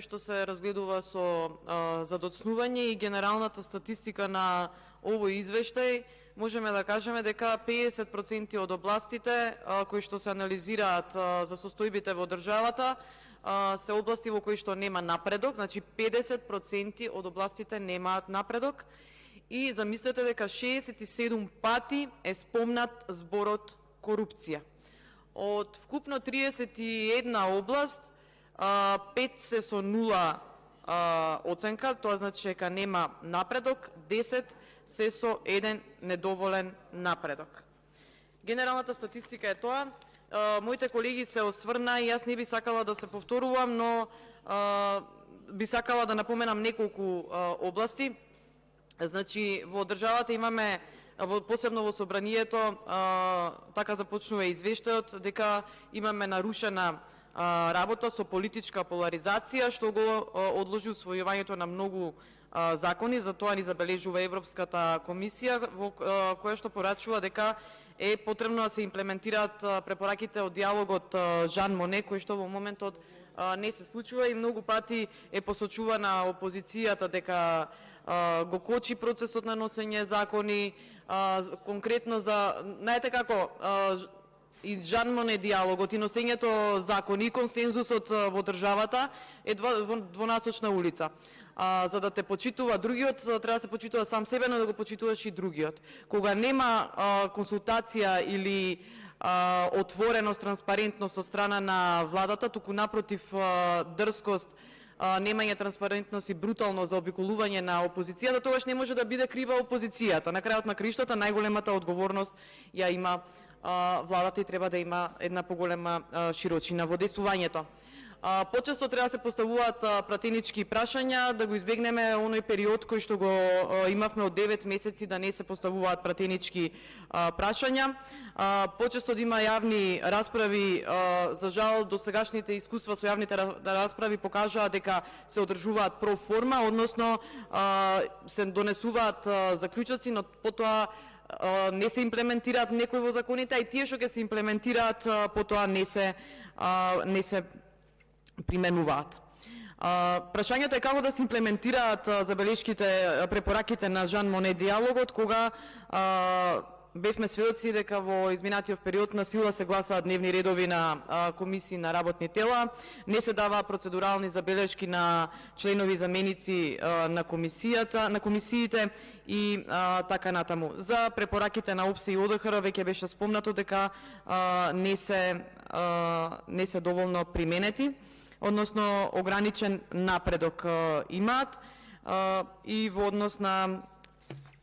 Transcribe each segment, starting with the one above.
што се разгледува со задоцнување и генералната статистика на овој извештај, можеме да кажеме дека 50% од областите кои што се анализираат за состојбите во државата се области во кои што нема напредок, значи 50% од областите немаат напредок. И замислете дека 67 пати е спомнат зборот корупција. Од вкупно 31 област, 5 се со 0 оценка, тоа значи дека нема напредок, 10 се со 1 недоволен напредок. Генералната статистика е тоа. Моите колеги се осврна и јас не би сакала да се повторувам, но би сакала да напоменам неколку области. Значи, во државата имаме, посебно во собранието, така започнува извештајот, дека имаме нарушена работа со политичка поларизација, што го одложи усвојувањето на многу закони. За тоа ни забележува Европската комисија, во која што порачува дека е потребно да се имплементираат препораките од диалогот Жан Моне, кој што во моментот не се случува и многу пати е посочувана опозицијата дека го кочи процесот на носење закони, конкретно за, знаете како, и Жан Моне диалогот и носењето закони и консензусот во државата е двонасочна улица. За да те почитува другиот, треба да се почитува сам себе, но да го почитуваш и другиот. Кога нема консултација или отвореност, транспарентност од страна на владата, туку напротив дрскост, немање транспарентност и брутално заобиколување на опозицијата, тогаш не може да биде крива опозицијата. На крајот на криштата најголемата одговорност ја има владата и треба да има една поголема широчина во действувањето. Почесто треба да се поставуваат пратенички прашања, да го избегнеме оној период кој што го имавме од 9 месеци да не се поставуваат пратенички прашања. Почесто да има јавни расправи, за жал досегашните искуства со јавните расправи покажаа дека се одржуваат проформа, односно се донесуваат заклучоци, но потоа не се имплементираат некои во законите, а и тие што ќе се имплементираат потоа не се применуваат. Прашањето е како да се имплементираат забелешките, препораките на Жан Моне диалогот, кога бевме сведоци дека во изминатиот период на сила се гласаат дневни редови на комисии на работни тела, не се даваа процедурални забелешки на членови заменици на комисиите и така натаму. За препораките на ОПСЕ и ОДХР веќе беше спомнато дека не се доволно применети, односно ограничен напредок имаат и во однос на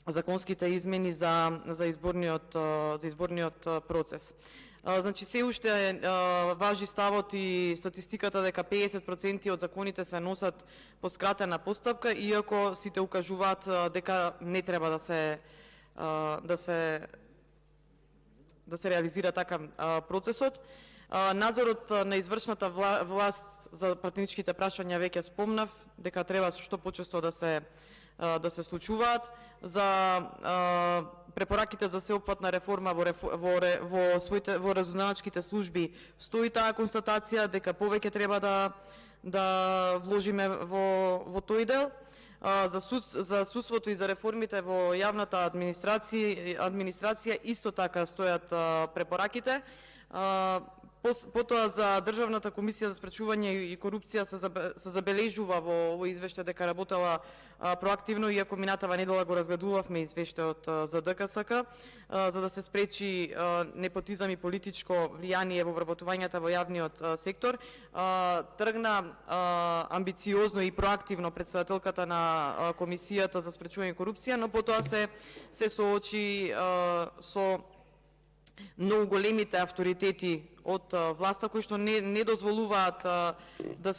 законските измени за изборниот процес. Значи, се уште важи ставот и статистиката дека 50% од законите се носат по скратена постапка, иако сите укажуваат дека не треба да се реализира така процесот. Надзорот на извршната власт за пратеничките прашања веќе спомнав, дека треба што почесто да се случуваат. За препораките за сеопфатна реформа во разузнавачките служби стои таа констатација дека повеќе треба да вложиме во тој дел. За судството и за реформите во јавната администрација исто така стојат препораките. Потоа за Државната комисија за спречување и корупција се забележува во овој извештај дека работела проактивно, иако минатава недела го разгледувавме извештајот за ДКСК, за да се спречи непотизам и политичко влијание во вработувањата во јавниот сектор. Тргна амбициозно и проактивно председателката на Комисијата за спречување и корупција, но потоа се соочи со многу големите авторитети од власта кои што не дозволуваат да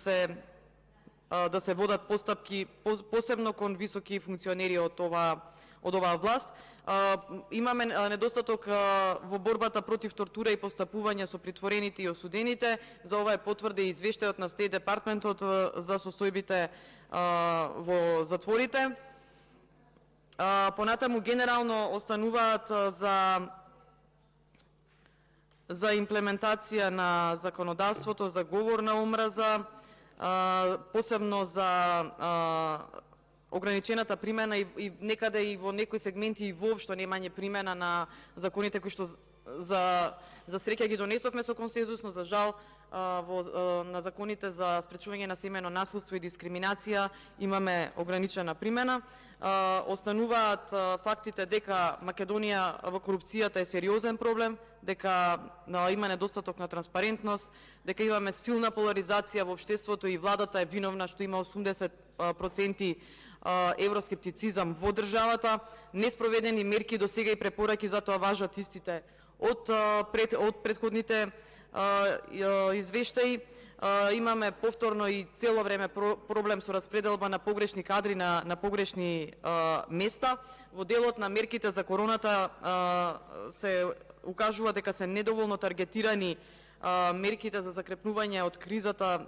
се водат постапки, посебно кон високи функционери од оваа власт. Имаме недостаток во борбата против тортура и постапување со притворените и осудените. За ова е потврди извештајот на Стейт Департментот за состојбите во затворите. Понатаму генерално остануваат за имплементација на законодавството за говор на омраза, посебно за ограничената примена и некаде и во некои сегменти и воопшто немање примена на законите кои што за среќа ги донесовме со консензус, но за жал на законите за спречување на семејно насилство и дискриминација имаме ограничена примена. Остануваат фактите дека Македонија во корупцијата е сериозен проблем, дека има недостаток на транспарентност, дека имаме силна поларизација во општеството и владата е виновна што има 80% евроскептицизам во државата, неспроведени мерки до сега и препораки, затоа важат истите од претходните извештаи. Имаме повторно и цело време проблем со распределба на погрешни кадри на погрешни места. Во делот на мерките за короната се укажува дека се недоволно таргетирани мерките за закрепнување од кризата,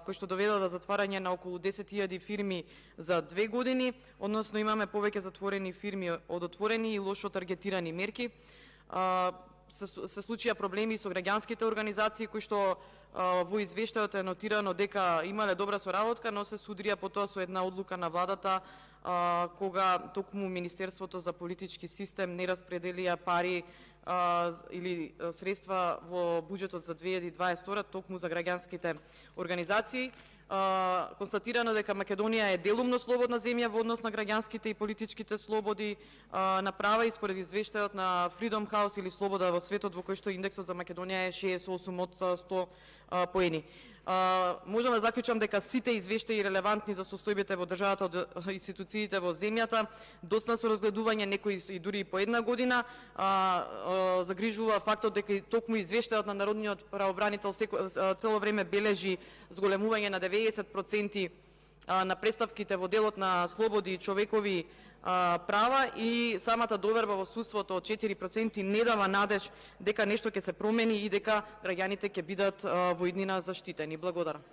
кои што доведе до затварање на околу 10.000 фирми за 2 години, односно имаме повеќе затворени фирми од отворени и лошо таргетирани мерки. Се случија проблеми со граѓанските организации кои што во извештајот е нотирано дека имале добра соработка, но се судрија потоа со една одлука на владата кога токму Министерството за политички систем не распределија пари или средства во буџетот за 2022 токму за граѓанските организации. Констатирано дека Македонија е делумно слободна земја во однос на граѓанските и политичките слободи на права и според извештајот на Freedom House или Слобода во светот, во кој што индексот за Македонија е 68 од 100 поени. Можам да заклучам дека сите извештаи релевантни за состојбите во државата од институциите во земјата, доста со разгледување, некои и дури и по една година, загрижува фактот дека токму извештајот на народниот правобранител цело време бележи зголемување на 90% на представките во делот на слободи и човекови права и самата доверба во судството од 4% не дава надеж дека нешто ќе се промени и дека граѓаните ќе бидат во иднина заштитени. Благодарам.